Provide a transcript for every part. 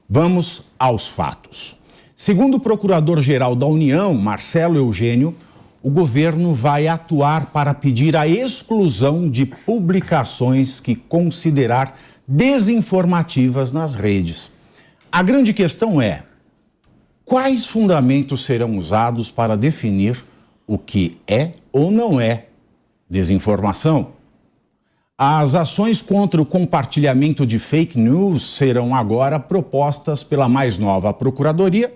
Vamos aos fatos. Segundo o Procurador-Geral da União, Marcelo Eugênio, o governo vai atuar para pedir a exclusão de publicações que considerar desinformativas nas redes. A grande questão é: quais fundamentos serão usados para definir o que é ou não é desinformação? As ações contra o compartilhamento de fake news serão agora propostas pela mais nova Procuradoria,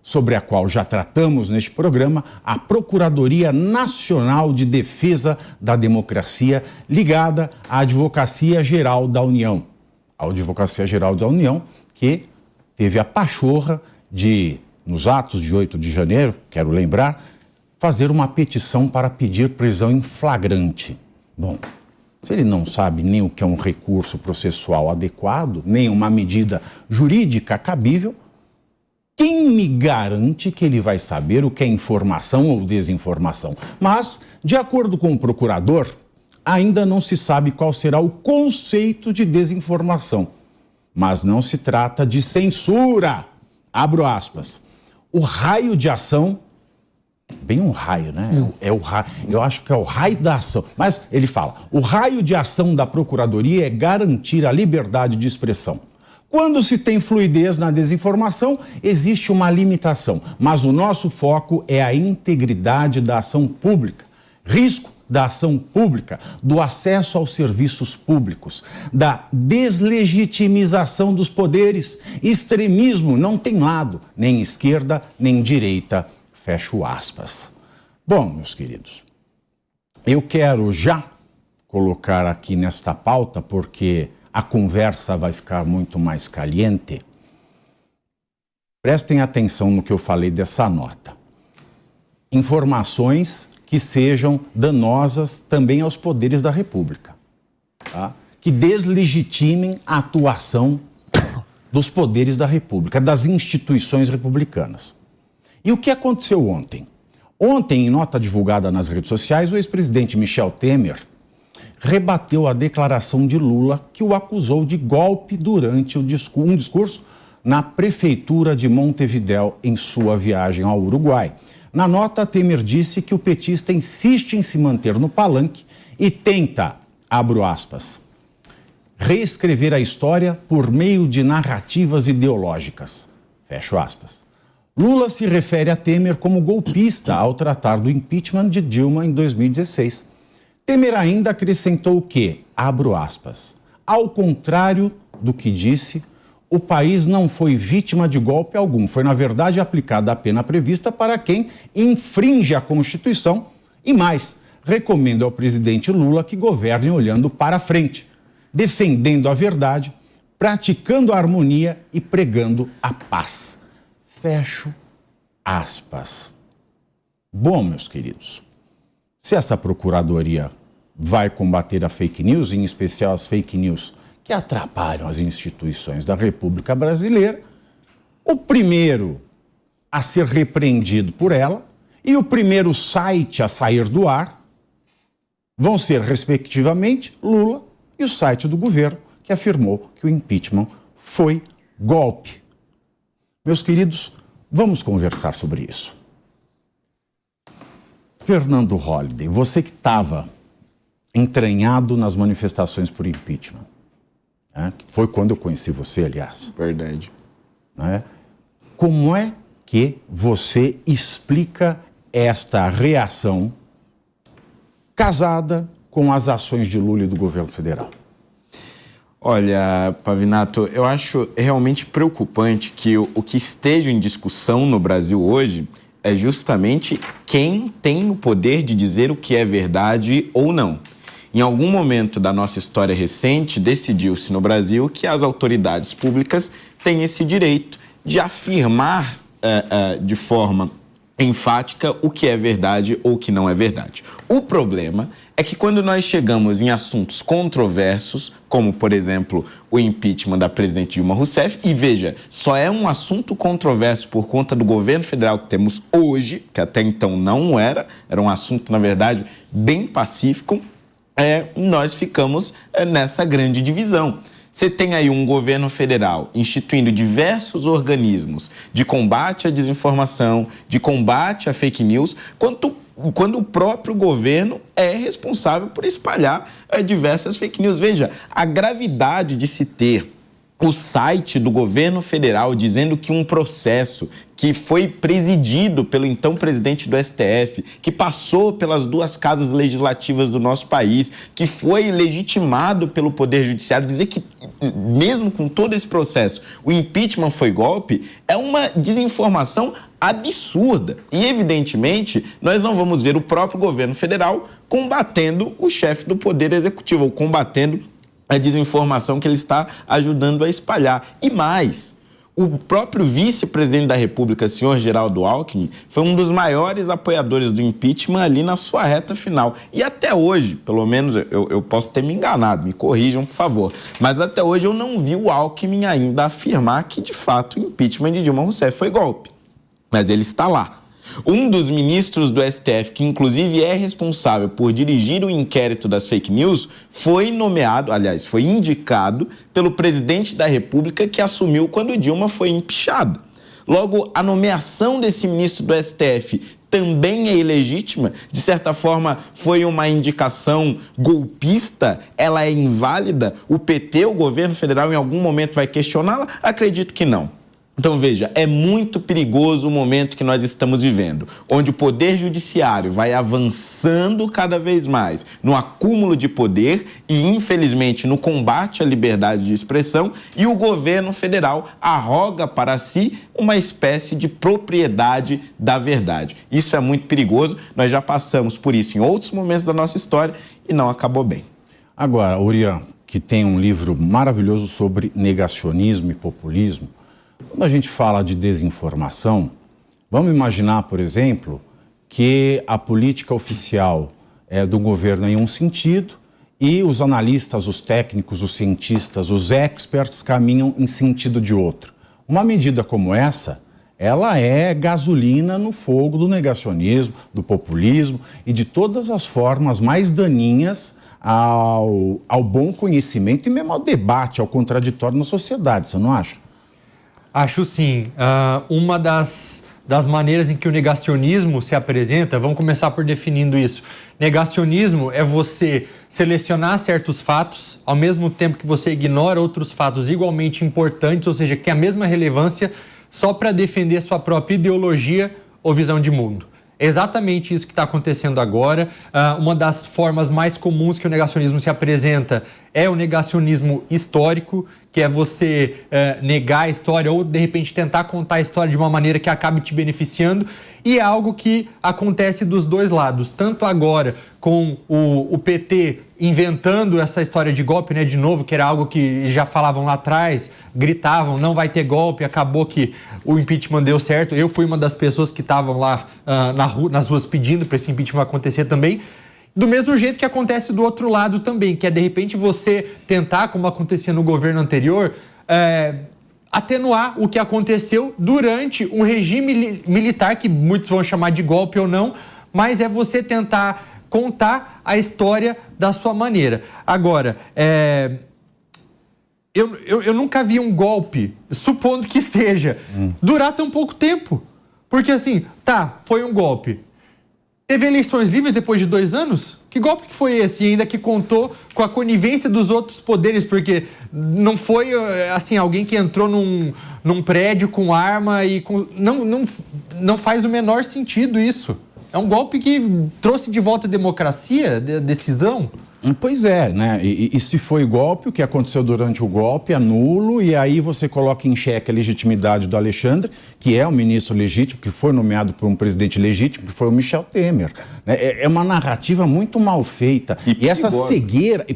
sobre a qual já tratamos neste programa, a Procuradoria Nacional de Defesa da Democracia, ligada à Advocacia Geral da União. A Advocacia Geral da União, que teve a pachorra de, nos atos de 8 de janeiro, quero lembrar, fazer uma petição para pedir prisão em flagrante. Bom, se ele não sabe nem o que é um recurso processual adequado, nem uma medida jurídica cabível, quem me garante que ele vai saber o que é informação ou desinformação? Mas, de acordo com o procurador, ainda não se sabe qual será o conceito de desinformação. Mas não se trata de censura. Abro aspas. O raio de ação, bem um raio, né? É o raio, eu acho que é o raio da ação. Mas ele fala, o raio de ação da Procuradoria é garantir a liberdade de expressão. Quando se tem fluidez na desinformação, existe uma limitação, mas o nosso foco é a integridade da ação pública, risco da ação pública, do acesso aos serviços públicos, da deslegitimização dos poderes. Extremismo não tem lado, nem esquerda, nem direita. Fecho aspas. Bom, meus queridos, eu quero já colocar aqui nesta pauta, porque a conversa vai ficar muito mais caliente. Prestem atenção no que eu falei dessa nota. Informações que sejam danosas também aos poderes da República, tá? Que deslegitimem a atuação dos poderes da República, das instituições republicanas. E o que aconteceu ontem? Ontem, em nota divulgada nas redes sociais, o ex-presidente Michel Temer rebateu a declaração de Lula, que o acusou de golpe durante um discurso na prefeitura de Montevidéu em sua viagem ao Uruguai. Na nota, Temer disse que o petista insiste em se manter no palanque e tenta, abro aspas, reescrever a história por meio de narrativas ideológicas, fecho aspas. Lula se refere a Temer como golpista ao tratar do impeachment de Dilma em 2016. Temer ainda acrescentou que, abro aspas, ao contrário do que disse, o país não foi vítima de golpe algum. Foi, na verdade, aplicada a pena prevista para quem infringe a Constituição e mais, recomendo ao presidente Lula que governe olhando para frente, defendendo a verdade, praticando a harmonia e pregando a paz. Fecho aspas. Bom, meus queridos, se essa procuradoria vai combater a fake news, em especial as fake news que atrapalham as instituições da República Brasileira, o primeiro a ser repreendido por ela e o primeiro site a sair do ar vão ser, respectivamente, Lula e o site do governo, que afirmou que o impeachment foi golpe. Meus queridos, vamos conversar sobre isso. Fernando Holliday, você que estava entranhado nas manifestações por impeachment, né? Que foi quando eu conheci você, aliás. Verdade. Né? Como é que você explica esta reação casada com as ações de Lula e do governo federal? Olha, Pavinato, eu acho realmente preocupante que o que esteja em discussão no Brasil hoje é justamente quem tem o poder de dizer o que é verdade ou não. Em algum momento da nossa história recente, decidiu-se no Brasil que as autoridades públicas têm esse direito de afirmar de forma enfática o que é verdade ou o que não é verdade. O problema é que quando nós chegamos em assuntos controversos, como, por exemplo, o impeachment da presidente Dilma Rousseff, e veja, só é um assunto controverso por conta do governo federal que temos hoje, que até então não era um assunto, na verdade, bem pacífico, nós ficamos nessa grande divisão. Você tem aí um governo federal instituindo diversos organismos de combate à desinformação, de combate à fake news, quando o próprio governo é responsável por espalhar diversas fake news. Veja, a gravidade de se ter o site do governo federal dizendo que um processo que foi presidido pelo então presidente do STF, que passou pelas duas casas legislativas do nosso país, que foi legitimado pelo Poder Judiciário, dizer que, mesmo com todo esse processo, o impeachment foi golpe, é uma desinformação absurda. E, evidentemente, nós não vamos ver o próprio governo federal combatendo o chefe do Poder Executivo, ou combatendo a desinformação que ele está ajudando a espalhar. E mais, o próprio vice-presidente da República, senhor Geraldo Alckmin, foi um dos maiores apoiadores do impeachment ali na sua reta final. E até hoje, pelo menos eu posso ter me enganado, me corrijam, por favor, mas até hoje eu não vi o Alckmin ainda afirmar que, de fato, o impeachment de Dilma Rousseff foi golpe. Mas ele está lá. Um dos ministros do STF, que inclusive é responsável por dirigir o inquérito das fake news, foi nomeado, aliás, foi indicado pelo presidente da República, que assumiu quando Dilma foi impeachada. Logo, a nomeação desse ministro do STF também é ilegítima, de certa forma foi uma indicação golpista, ela é inválida, o PT, o governo federal, em algum momento vai questioná-la? Acredito que não. Então, veja, é muito perigoso o momento que nós estamos vivendo, onde o Poder Judiciário vai avançando cada vez mais no acúmulo de poder e, infelizmente, no combate à liberdade de expressão, e o governo federal arroga para si uma espécie de propriedade da verdade. Isso é muito perigoso, nós já passamos por isso em outros momentos da nossa história e não acabou bem. Agora, Urian, que tem um livro maravilhoso sobre negacionismo e populismo, quando a gente fala de desinformação, vamos imaginar, por exemplo, que a política oficial do governo é em um sentido e os analistas, os técnicos, os cientistas, os experts caminham em sentido de outro. Uma medida como essa, ela é gasolina no fogo do negacionismo, do populismo e de todas as formas mais daninhas ao bom conhecimento e mesmo ao debate, ao contraditório na sociedade, você não acha? Acho sim. Uma das maneiras em que o negacionismo se apresenta, vamos começar por definindo isso. Negacionismo é você selecionar certos fatos, ao mesmo tempo que você ignora outros fatos igualmente importantes, ou seja, que têm a mesma relevância, só para defender sua própria ideologia ou visão de mundo. É exatamente isso que está acontecendo agora. Uma das formas mais comuns que o negacionismo se apresenta é o negacionismo histórico, que é você negar a história ou, de repente, tentar contar a história de uma maneira que acabe te beneficiando. E é algo que acontece dos dois lados, tanto agora com o PT inventando essa história de golpe, né, de novo, que era algo que já falavam lá atrás, gritavam, não vai ter golpe, acabou que o impeachment deu certo. Eu fui uma das pessoas que estavam lá nas ruas pedindo para esse impeachment acontecer também. Do mesmo jeito que acontece do outro lado também, que é, de repente, você tentar, como acontecia no governo anterior, atenuar o que aconteceu durante um regime militar, que muitos vão chamar de golpe ou não, mas é você tentar contar a história da sua maneira. Agora, eu nunca vi um golpe, supondo que seja, durar tão pouco tempo. Porque assim, foi um golpe. Teve eleições livres depois de 2 anos? Que golpe que foi esse? E ainda que contou com a conivência dos outros poderes, porque não foi assim alguém que entrou num prédio com arma e não faz o menor sentido isso. É um golpe que trouxe de volta a democracia, a decisão. Pois é, né? E se foi golpe, o que aconteceu durante o golpe é nulo, e aí você coloca em xeque a legitimidade do Alexandre, que é um ministro legítimo, que foi nomeado por um presidente legítimo, que foi o Michel Temer. É uma narrativa muito mal feita. E essa cegueira,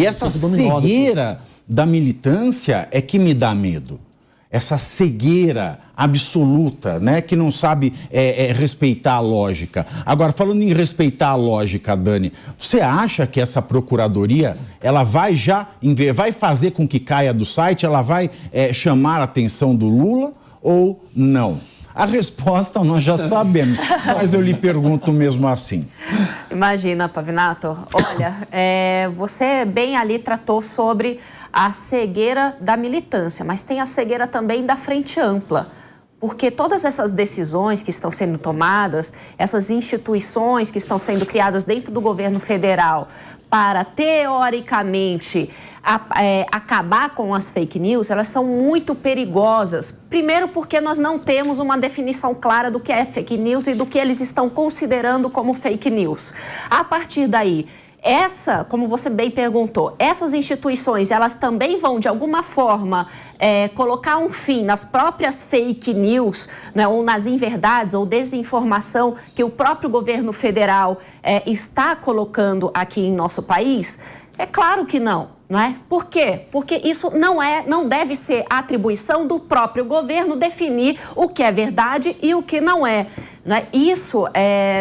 essa cegueira da militância é que me dá medo. Essa cegueira absoluta, né, que não sabe respeitar a lógica. Agora, falando em respeitar a lógica, Dani, você acha que essa procuradoria, ela vai fazer com que caia do site, ela vai chamar a atenção do Lula ou não? A resposta nós já sabemos, mas eu lhe pergunto mesmo assim. Imagina, Pavinato, olha, você bem ali tratou sobre a cegueira da militância, mas tem a cegueira também da frente ampla. Porque todas essas decisões que estão sendo tomadas, essas instituições que estão sendo criadas dentro do governo federal para, teoricamente, acabar com as fake news, elas são muito perigosas. Primeiro porque nós não temos uma definição clara do que é fake news e do que eles estão considerando como fake news. A partir daí, como você bem perguntou, essas instituições, elas também vão, de alguma forma, colocar um fim nas próprias fake news, né, ou nas inverdades ou desinformação que o próprio governo federal está colocando aqui em nosso país? É claro que não. Não é? Por quê? Porque isso não deve ser a atribuição do próprio governo definir o que é verdade e o que não é. Não é? Isso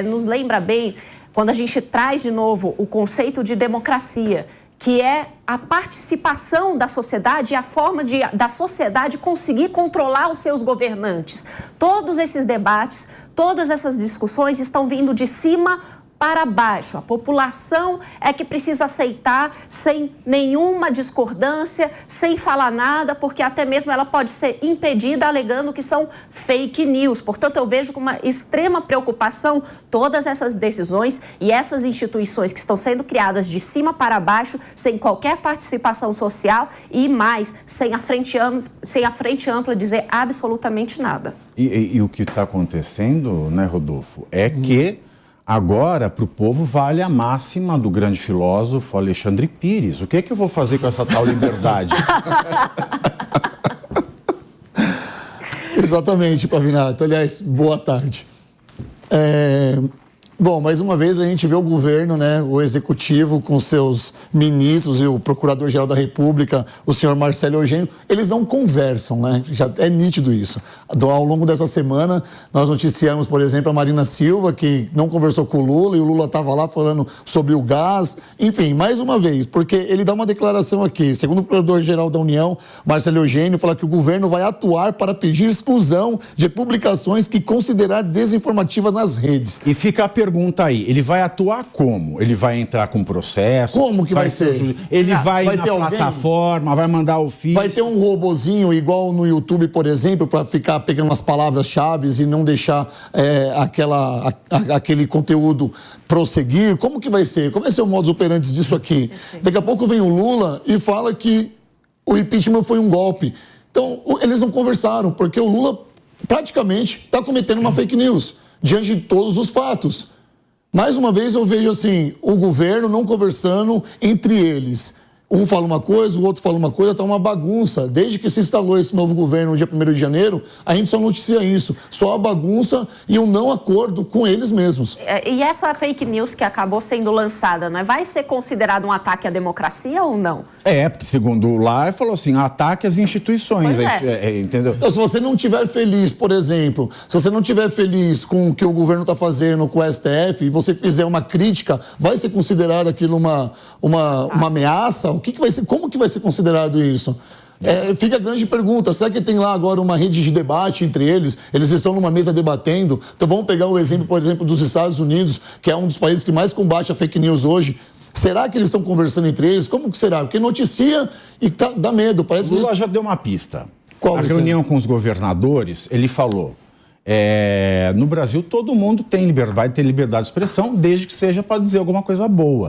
nos lembra bem quando a gente traz de novo o conceito de democracia, que é a participação da sociedade e a forma da sociedade conseguir controlar os seus governantes. Todos esses debates, todas essas discussões estão vindo de cima para baixo. A população é que precisa aceitar sem nenhuma discordância, sem falar nada, porque até mesmo ela pode ser impedida alegando que são fake news. Portanto, eu vejo com uma extrema preocupação todas essas decisões e essas instituições que estão sendo criadas de cima para baixo, sem qualquer participação social e mais, sem a frente ampla dizer absolutamente nada. E o que está acontecendo, né, Rodolfo, é que agora, para o povo, vale a máxima do grande filósofo Alexandre Pires. O que é que eu vou fazer com essa tal liberdade? Exatamente, Pavinato. Aliás, boa tarde. Bom, mais uma vez a gente vê o governo, né, o executivo com seus ministros e o procurador-geral da República, o senhor Marcelo Eugênio, eles não conversam, né? Já é nítido isso. Ao longo dessa semana, nós noticiamos, por exemplo, a Marina Silva, que não conversou com o Lula, e o Lula estava lá falando sobre o gás. Enfim, mais uma vez, porque ele dá uma declaração aqui, segundo o procurador-geral da União, Marcelo Eugênio, fala que o governo vai atuar para pedir exclusão de publicações que considerar desinformativas nas redes. E fica a pergunta aí, ele vai atuar como? Ele vai entrar com processo? Como que vai ser? Ele vai na plataforma, vai mandar ofício? Vai ter um robozinho igual no YouTube, por exemplo, para ficar pegando as palavras-chave e não deixar aquele conteúdo prosseguir? Como que vai ser? Como vai ser o modus operandi disso aqui? Daqui a pouco vem o Lula e fala que o impeachment foi um golpe. Então, eles não conversaram, porque o Lula praticamente está cometendo uma fake news diante de todos os fatos. Mais uma vez eu vejo assim, o governo não conversando entre eles. Um fala uma coisa, o outro fala uma coisa, tá uma bagunça. Desde que se instalou esse novo governo no dia 1º de janeiro, a gente só noticia isso. Só a bagunça e um não acordo com eles mesmos. E essa fake news que acabou sendo lançada, né, vai ser considerado um ataque à democracia ou não? Porque segundo lá, ele falou assim, ataque às instituições, entendeu? Então, se você não estiver feliz, por exemplo, se você não estiver feliz com o que o governo está fazendo com o STF e você fizer uma crítica, vai ser considerado aquilo uma ameaça? O que vai ser, como que vai ser considerado isso? Fica a grande pergunta, será que tem lá agora uma rede de debate entre eles? Eles estão numa mesa debatendo? Então vamos pegar o exemplo, por exemplo, dos Estados Unidos, que é um dos países que mais combate a fake news hoje. Será que eles estão conversando entre eles? Como que será? Porque noticia e dá medo. Parece o Lula já deu uma pista. Qual? Na reunião com os governadores, ele falou, no Brasil todo mundo vai ter liberdade de expressão, desde que seja para dizer alguma coisa boa.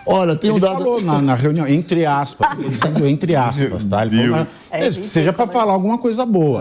Olha, tem um dado... Ele falou na reunião, entre aspas, tá? Ele falou, entre aspas, tá? Ele falou, desde que seja para falar alguma coisa boa.